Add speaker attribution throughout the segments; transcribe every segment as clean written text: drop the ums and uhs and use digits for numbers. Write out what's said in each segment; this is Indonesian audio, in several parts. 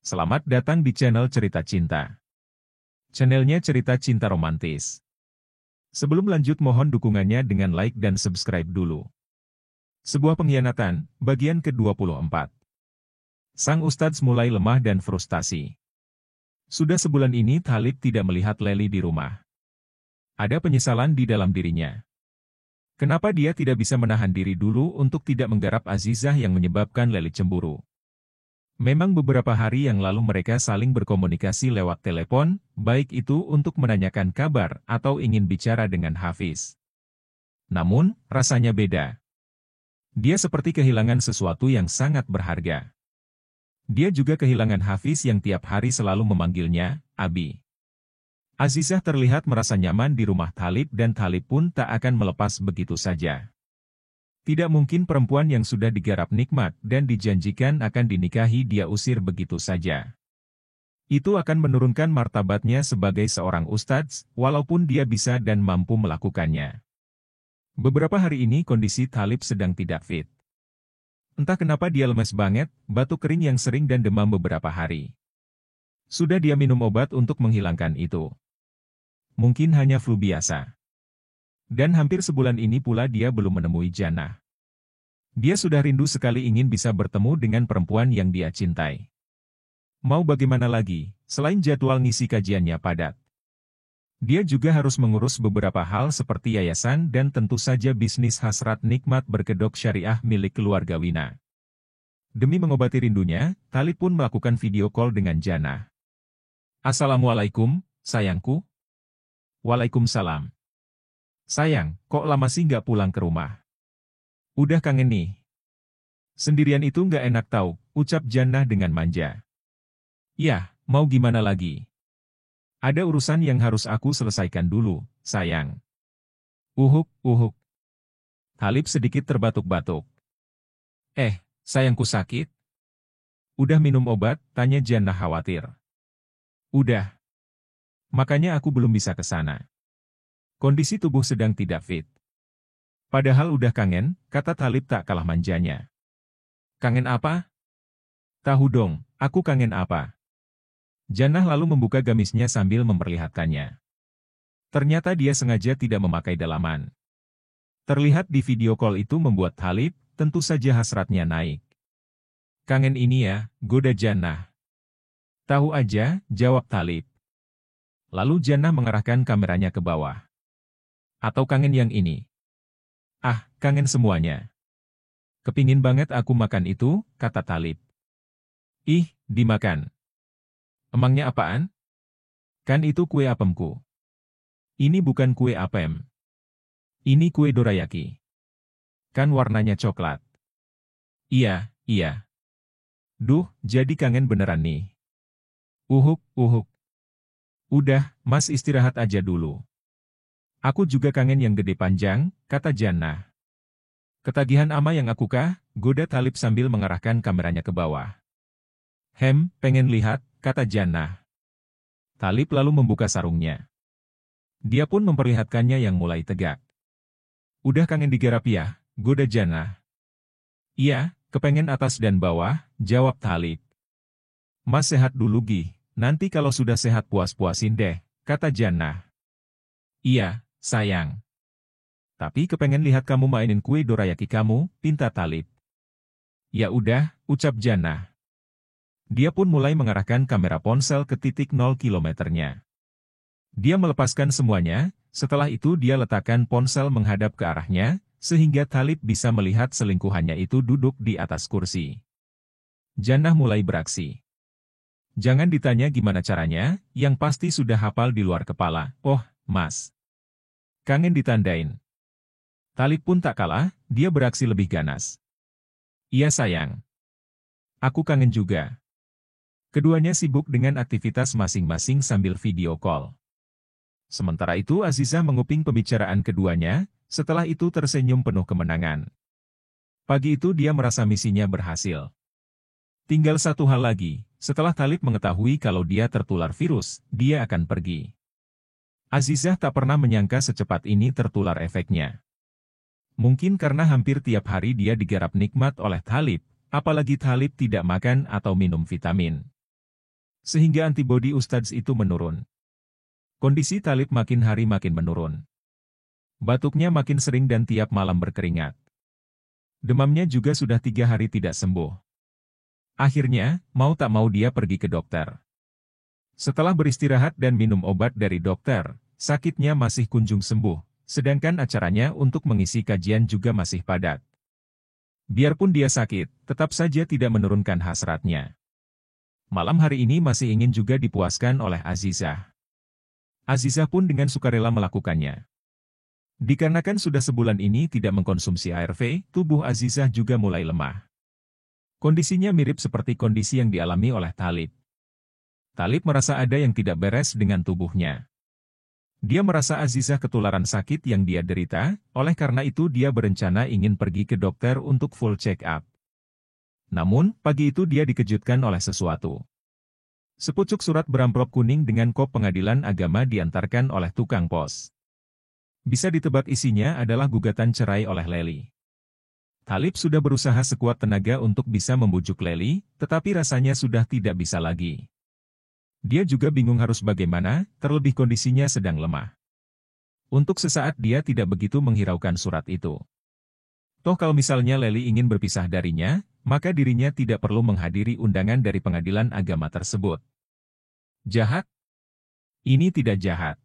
Speaker 1: Selamat datang di channel Cerita Cinta. Channelnya cerita cinta romantis. Sebelum lanjut mohon dukungannya dengan like dan subscribe dulu. Sebuah pengkhianatan, bagian ke-24. Sang Ustadz mulai lemah dan frustasi. Sudah sebulan ini Thalib tidak melihat Lely di rumah. Ada penyesalan di dalam dirinya. Kenapa dia tidak bisa menahan diri dulu untuk tidak menggarap Azizah yang menyebabkan Lely cemburu? Memang beberapa hari yang lalu mereka saling berkomunikasi lewat telepon, baik itu untuk menanyakan kabar atau ingin bicara dengan Hafiz. Namun, rasanya beda. Dia seperti kehilangan sesuatu yang sangat berharga. Dia juga kehilangan Hafiz yang tiap hari selalu memanggilnya, Abi. Azizah terlihat merasa nyaman di rumah Thalib dan Thalib pun tak akan melepas begitu saja. Tidak mungkin perempuan yang sudah digarap nikmat dan dijanjikan akan dinikahi dia usir begitu saja. Itu akan menurunkan martabatnya sebagai seorang ustadz, walaupun dia bisa dan mampu melakukannya. Beberapa hari ini kondisi Thalib sedang tidak fit. Entah kenapa dia lemes banget, batuk kering yang sering dan demam beberapa hari. Sudah dia minum obat untuk menghilangkan itu. Mungkin hanya flu biasa. Dan hampir sebulan ini pula dia belum menemui Jannah. Dia sudah rindu sekali ingin bisa bertemu dengan perempuan yang dia cintai. Mau bagaimana lagi, selain jadwal ngisi kajiannya padat. Dia juga harus mengurus beberapa hal seperti yayasan dan tentu saja bisnis hasrat nikmat berkedok syariah milik keluarga Wina. Demi mengobati rindunya, Thalib pun melakukan video call dengan Jannah. Assalamualaikum, sayangku. Waalaikumsalam. Sayang, kok lama sih nggak pulang ke rumah? Udah kangen nih. Sendirian itu nggak enak tahu, ucap Jannah dengan manja. Yah, mau gimana lagi? Ada urusan yang harus aku selesaikan dulu, sayang. Uhuk. Thalib sedikit terbatuk-batuk. Sayangku sakit? Udah minum obat? Tanya Jannah khawatir. Udah. Makanya aku belum bisa ke sana. Kondisi tubuh sedang tidak fit. Padahal udah kangen, kata Thalib tak kalah manjanya. Kangen apa? Tahu dong, aku kangen apa? Jannah lalu membuka gamisnya sambil memperlihatkannya. Ternyata dia sengaja tidak memakai dalaman. Terlihat di video call itu membuat Thalib, tentu saja hasratnya naik. Kangen ini ya, goda Jannah. Tahu aja, jawab Thalib. Lalu Jannah mengarahkan kameranya ke bawah. Atau kangen yang ini? Ah, kangen semuanya. Kepingin banget aku makan itu, kata Thalib. Ih, dimakan. Emangnya apaan? Kan itu kue apemku. Ini bukan kue apem. Ini kue dorayaki. Kan warnanya coklat. Iya. Duh, jadi kangen beneran nih. Uhuk. Udah, Mas istirahat aja dulu. Aku juga kangen yang gede panjang, kata Jannah. Ketagihan ama yang aku kah? Goda Thalib sambil mengarahkan kameranya ke bawah. Pengen lihat, kata Jannah. Thalib lalu membuka sarungnya. Dia pun memperlihatkannya yang mulai tegak. Udah kangen digarap ya, goda Jannah. Iya, kepengen atas dan bawah, jawab Thalib. Mas sehat dulu Gih, nanti kalau sudah sehat puas-puasin deh, kata Jannah. Iya, sayang. Tapi kepengen lihat kamu mainin kue dorayaki kamu, pinta Thalib. Ya udah, ucap Jannah. Dia pun mulai mengarahkan kamera ponsel ke titik 0 kilometernya. Dia melepaskan semuanya, setelah itu dia letakkan ponsel menghadap ke arahnya, sehingga Thalib bisa melihat selingkuhannya itu duduk di atas kursi. Jannah mulai beraksi. Jangan ditanya gimana caranya, yang pasti sudah hafal di luar kepala. Oh, Mas. Kangen ditandain. Thalib pun tak kalah, dia beraksi lebih ganas. Iya sayang. Aku kangen juga. Keduanya sibuk dengan aktivitas masing-masing sambil video call. Sementara itu Azizah menguping pembicaraan keduanya, setelah itu tersenyum penuh kemenangan. Pagi itu dia merasa misinya berhasil. Tinggal satu hal lagi, setelah Thalib mengetahui kalau dia tertular virus, dia akan pergi. Azizah tak pernah menyangka secepat ini tertular efeknya. Mungkin karena hampir tiap hari dia digarap nikmat oleh Thalib, apalagi Thalib tidak makan atau minum vitamin. Sehingga antibodi Ustadz itu menurun. Kondisi Talib makin hari makin menurun. Batuknya makin sering dan tiap malam berkeringat. Demamnya juga sudah 3 hari tidak sembuh. Akhirnya, mau tak mau dia pergi ke dokter. Setelah beristirahat dan minum obat dari dokter, sakitnya masih kunjung sembuh, sedangkan acaranya untuk mengisi kajian juga masih padat. Biarpun dia sakit, tetap saja tidak menurunkan hasratnya. Malam hari ini masih ingin juga dipuaskan oleh Azizah. Azizah pun dengan sukarela melakukannya. Dikarenakan sudah sebulan ini tidak mengkonsumsi ARV, tubuh Azizah juga mulai lemah. Kondisinya mirip seperti kondisi yang dialami oleh Talib. Talib merasa ada yang tidak beres dengan tubuhnya. Dia merasa Azizah ketularan sakit yang dia derita, oleh karena itu dia berencana ingin pergi ke dokter untuk full check up. Namun, pagi itu dia dikejutkan oleh sesuatu. Sepucuk surat beramplop kuning dengan kop pengadilan agama diantarkan oleh tukang pos. Bisa ditebak isinya adalah gugatan cerai oleh Leli. Talib sudah berusaha sekuat tenaga untuk bisa membujuk Leli, tetapi rasanya sudah tidak bisa lagi. Dia juga bingung harus bagaimana, terlebih kondisinya sedang lemah. Untuk sesaat dia tidak begitu menghiraukan surat itu. Toh kalau misalnya Leli ingin berpisah darinya, maka dirinya tidak perlu menghadiri undangan dari pengadilan agama tersebut. Jahat? Ini tidak jahat.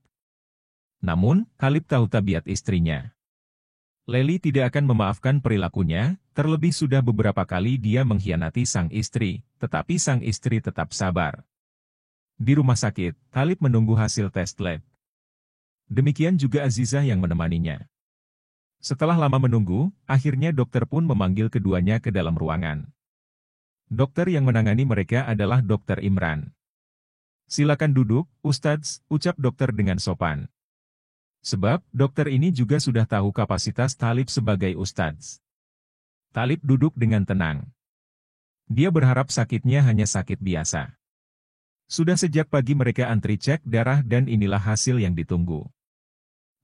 Speaker 1: Namun, Talib tahu tabiat istrinya. Leli tidak akan memaafkan perilakunya, terlebih sudah beberapa kali dia mengkhianati sang istri, tetapi sang istri tetap sabar. Di rumah sakit, Talib menunggu hasil tes lab. Demikian juga Azizah yang menemaninya. Setelah lama menunggu, akhirnya dokter pun memanggil keduanya ke dalam ruangan. Dokter yang menangani mereka adalah Dokter Imran. Silakan duduk, Ustadz, ucap dokter dengan sopan. Sebab, dokter ini juga sudah tahu kapasitas Talib sebagai Ustadz. Talib duduk dengan tenang. Dia berharap sakitnya hanya sakit biasa. Sudah sejak pagi mereka antri cek darah dan inilah hasil yang ditunggu.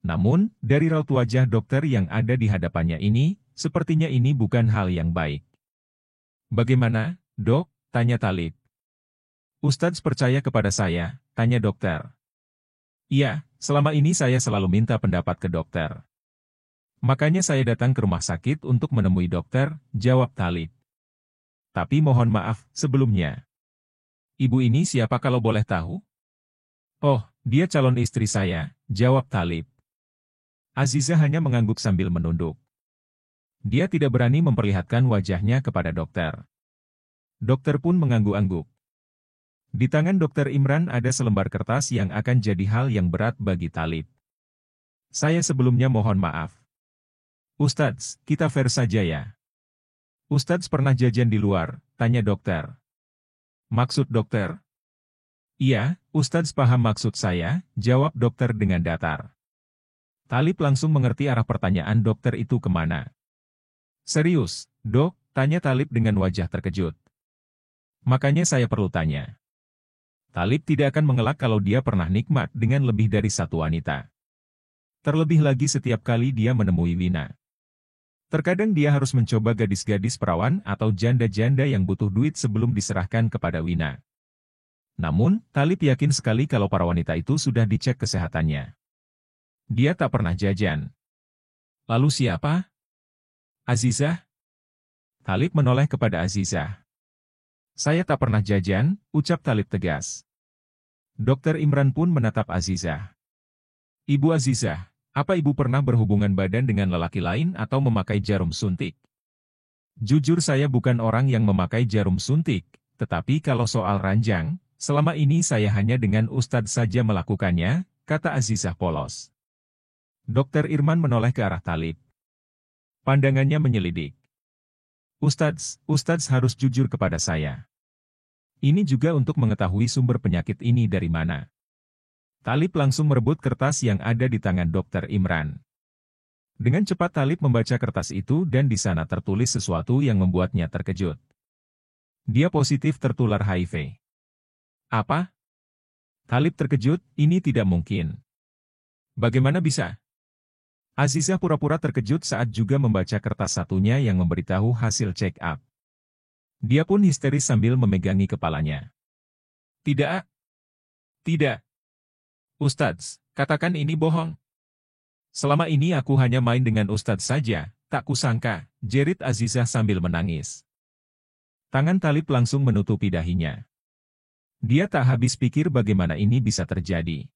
Speaker 1: Namun, dari raut wajah dokter yang ada di hadapannya ini, sepertinya ini bukan hal yang baik. Bagaimana, dok? Tanya Talib. Ustadz percaya kepada saya, tanya dokter. Iya, selama ini saya selalu minta pendapat ke dokter. Makanya saya datang ke rumah sakit untuk menemui dokter, jawab Talib. Tapi mohon maaf, sebelumnya. Ibu ini siapa kalau boleh tahu? Oh, dia calon istri saya, jawab Talib. Azizah hanya mengangguk sambil menunduk. Dia tidak berani memperlihatkan wajahnya kepada dokter. Dokter pun mengangguk-angguk. Di tangan Dokter Imran ada selembar kertas yang akan jadi hal yang berat bagi Talib. Saya sebelumnya mohon maaf. Ustadz, kita fair saja ya. Ustadz pernah jajan di luar, tanya dokter. Maksud dokter? Iya, Ustadz paham maksud saya, jawab dokter dengan datar. Talib langsung mengerti arah pertanyaan dokter itu kemana. Serius, dok? Tanya Talib dengan wajah terkejut. Makanya saya perlu tanya. Talib tidak akan mengelak kalau dia pernah nikmat dengan lebih dari satu wanita. Terlebih lagi setiap kali dia menemui Wina. Terkadang dia harus mencoba gadis-gadis perawan atau janda-janda yang butuh duit sebelum diserahkan kepada Wina. Namun, Talib yakin sekali kalau para wanita itu sudah dicek kesehatannya. Dia tak pernah jajan. Lalu siapa? Azizah? Talib menoleh kepada Azizah. Saya tak pernah jajan, ucap Talib tegas. Dokter Imran pun menatap Azizah. Ibu Azizah, apa ibu pernah berhubungan badan dengan lelaki lain atau memakai jarum suntik? Jujur saya bukan orang yang memakai jarum suntik, tetapi kalau soal ranjang, selama ini saya hanya dengan Ustadz saja melakukannya, kata Azizah polos. Dokter Irman menoleh ke arah Talib. Pandangannya menyelidik. Ustadz harus jujur kepada saya. Ini juga untuk mengetahui sumber penyakit ini dari mana. Talib langsung merebut kertas yang ada di tangan Dokter Imran. Dengan cepat Talib membaca kertas itu dan di sana tertulis sesuatu yang membuatnya terkejut. Dia positif tertular HIV. Apa? Talib terkejut, ini tidak mungkin. Bagaimana bisa? Azizah pura-pura terkejut saat juga membaca kertas satunya yang memberitahu hasil check up. Dia pun histeris sambil memegangi kepalanya. Tidak, tidak. Ustadz, katakan ini bohong. Selama ini aku hanya main dengan Ustadz saja, tak kusangka, jerit Azizah sambil menangis. Tangan Talib langsung menutupi dahinya. Dia tak habis pikir bagaimana ini bisa terjadi.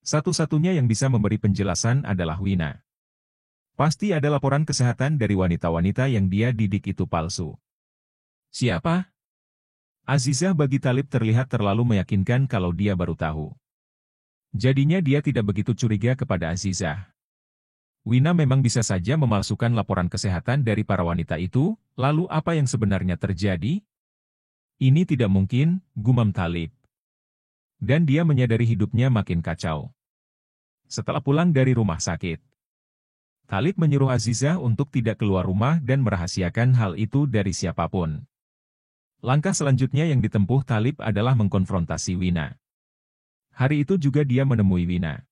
Speaker 1: Satu-satunya yang bisa memberi penjelasan adalah Wina. Pasti ada laporan kesehatan dari wanita-wanita yang dia didik itu palsu. Siapa? Azizah bagi Talib terlihat terlalu meyakinkan kalau dia baru tahu. Jadinya dia tidak begitu curiga kepada Azizah. Wina memang bisa saja memalsukan laporan kesehatan dari para wanita itu, lalu apa yang sebenarnya terjadi? Ini tidak mungkin, gumam Talib. Dan dia menyadari hidupnya makin kacau. Setelah pulang dari rumah sakit, Talib menyuruh Azizah untuk tidak keluar rumah dan merahasiakan hal itu dari siapapun. Langkah selanjutnya yang ditempuh Talib adalah mengkonfrontasi Wina. Hari itu juga dia menemui Wina.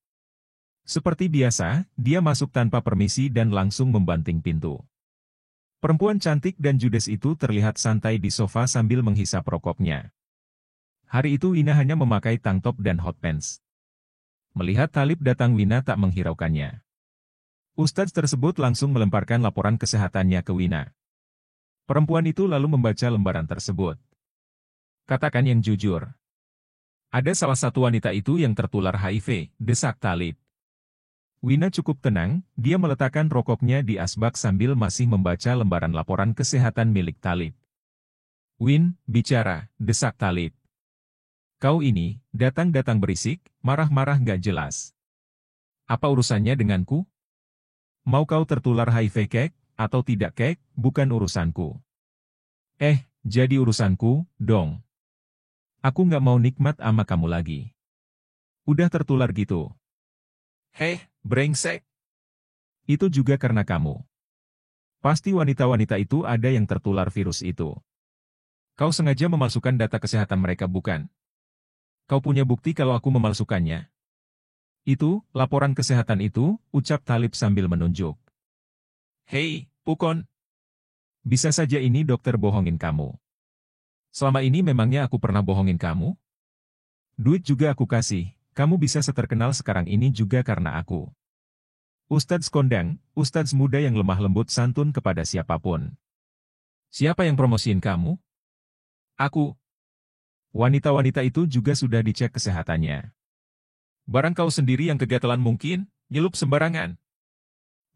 Speaker 1: Seperti biasa, dia masuk tanpa permisi dan langsung membanting pintu. Perempuan cantik dan judes itu terlihat santai di sofa sambil menghisap rokoknya. Hari itu Wina hanya memakai tank top dan hot pants. Melihat Talib datang, Wina tak menghiraukannya. Ustadz tersebut langsung melemparkan laporan kesehatannya ke Wina. Perempuan itu lalu membaca lembaran tersebut. Katakan yang jujur. Ada salah satu wanita itu yang tertular HIV, desak Talib. Wina cukup tenang, dia meletakkan rokoknya di asbak sambil masih membaca lembaran laporan kesehatan milik Talib. Win, bicara, desak Talib. Kau ini, datang-datang berisik, marah-marah gak jelas. Apa urusannya denganku? Mau kau tertular HIV kek, atau tidak kek, bukan urusanku. Jadi urusanku, dong. Aku gak mau nikmat sama kamu lagi. Udah tertular gitu. Brengsek. Itu juga karena kamu. Pasti wanita-wanita itu ada yang tertular virus itu. Kau sengaja memalsukan data kesehatan mereka, bukan? Kau punya bukti kalau aku memalsukannya? Itu, laporan kesehatan itu, ucap Talib sambil menunjuk. Hei, Pukon. Bisa saja ini dokter bohongin kamu. Selama ini memangnya aku pernah bohongin kamu? Duit juga aku kasih. Kamu bisa seterkenal sekarang ini juga karena aku. Ustadz kondang, ustadz muda yang lemah lembut santun kepada siapapun. Siapa yang promosiin kamu? Aku. Wanita-wanita itu juga sudah dicek kesehatannya. Barang kau sendiri yang kegatelan mungkin, nyelup sembarangan.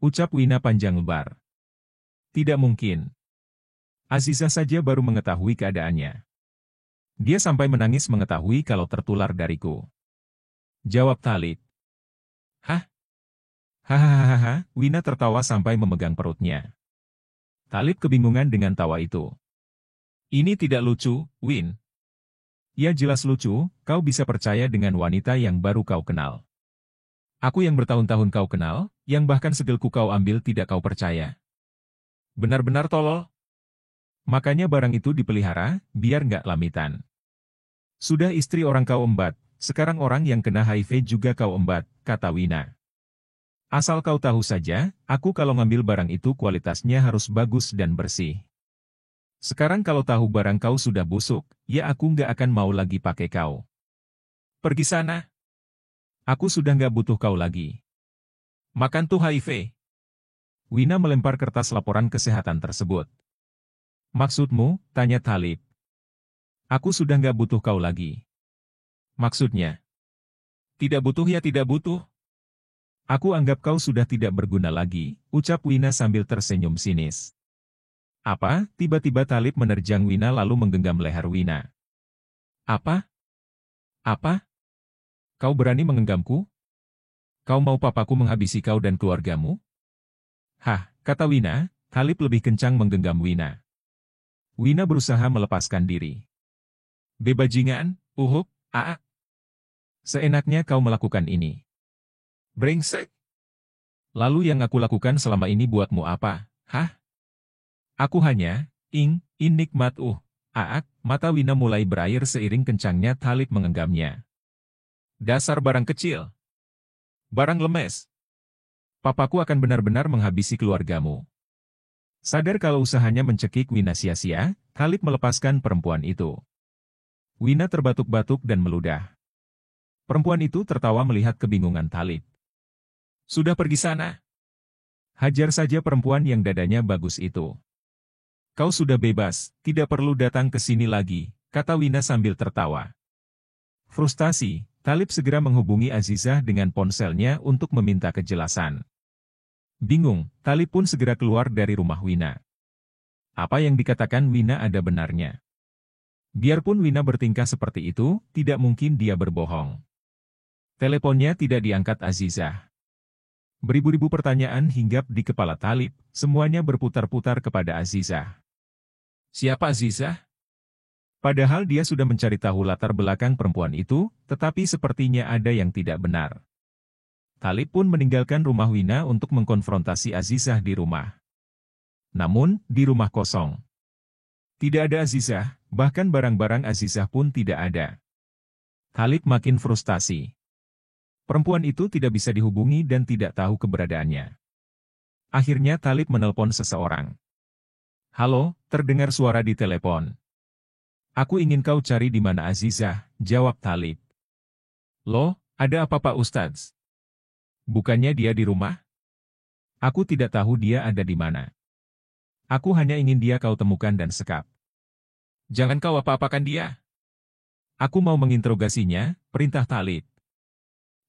Speaker 1: Ucap Wina panjang lebar. Tidak mungkin. Azizah saja baru mengetahui keadaannya. Dia sampai menangis mengetahui kalau tertular dariku. Jawab Talib. Hah? Hahaha, Wina tertawa sampai memegang perutnya. Talib kebingungan dengan tawa itu. Ini tidak lucu, Win. Ya jelas lucu, kau bisa percaya dengan wanita yang baru kau kenal. Aku yang bertahun-tahun kau kenal, yang bahkan segelku kau ambil tidak kau percaya. Benar-benar tolol. Makanya barang itu dipelihara, biar nggak lamitan. Sudah istri orang kau embat. Sekarang orang yang kena HIV juga kau embat, kata Wina. Asal kau tahu saja, aku kalau ngambil barang itu kualitasnya harus bagus dan bersih. Sekarang kalau tahu barang kau sudah busuk, ya aku nggak akan mau lagi pakai kau. Pergi sana. Aku sudah nggak butuh kau lagi. Makan tuh HIV. Wina melempar kertas laporan kesehatan tersebut. Maksudmu, tanya Talib. Aku sudah nggak butuh kau lagi. Maksudnya? Tidak butuh ya tidak butuh. Aku anggap kau sudah tidak berguna lagi, ucap Wina sambil tersenyum sinis. Apa? Tiba-tiba Talib menerjang Wina lalu menggenggam leher Wina. Apa? Apa? Kau berani menggenggamku? Kau mau papaku menghabisi kau dan keluargamu? Hah, kata Wina, Talib lebih kencang menggenggam Wina. Wina berusaha melepaskan diri. Bebajingan, uhuk, Seenaknya kau melakukan ini. Brengsek. Lalu yang aku lakukan selama ini buatmu apa, hah? Aku hanya, nikmat mata Wina mulai berair seiring kencangnya Talib menggenggamnya. Dasar barang kecil. Barang lemes. Papaku akan benar-benar menghabisi keluargamu. Sadar kalau usahanya mencekik Wina sia-sia, Talib melepaskan perempuan itu. Wina terbatuk-batuk dan meludah. Perempuan itu tertawa melihat kebingungan Talib. Sudah pergi sana. Hajar saja perempuan yang dadanya bagus itu. Kau sudah bebas, tidak perlu datang ke sini lagi, kata Wina sambil tertawa. Frustasi, Talib segera menghubungi Azizah dengan ponselnya untuk meminta kejelasan. Bingung, Talib pun segera keluar dari rumah Wina. Apa yang dikatakan Wina ada benarnya. Biarpun Wina bertingkah seperti itu, tidak mungkin dia berbohong. Teleponnya tidak diangkat Azizah. Beribu-ribu pertanyaan hinggap di kepala Talib, semuanya berputar-putar kepada Azizah. Siapa Azizah? Padahal dia sudah mencari tahu latar belakang perempuan itu, tetapi sepertinya ada yang tidak benar. Talib pun meninggalkan rumah Wina untuk mengkonfrontasi Azizah di rumah. Namun, di rumah kosong. Tidak ada Azizah, bahkan barang-barang Azizah pun tidak ada. Talib makin frustasi. Perempuan itu tidak bisa dihubungi dan tidak tahu keberadaannya. Akhirnya Talib menelpon seseorang. Halo, terdengar suara di telepon. Aku ingin kau cari di mana Azizah, jawab Talib. Loh, ada apa Pak Ustadz? Bukannya dia di rumah? Aku tidak tahu dia ada di mana. Aku hanya ingin dia kau temukan dan sekap. Jangan kau apa-apakan dia. Aku mau menginterogasinya, perintah Talib.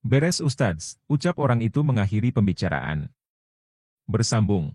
Speaker 1: Beres Ustadz, ucap orang itu mengakhiri pembicaraan. Bersambung.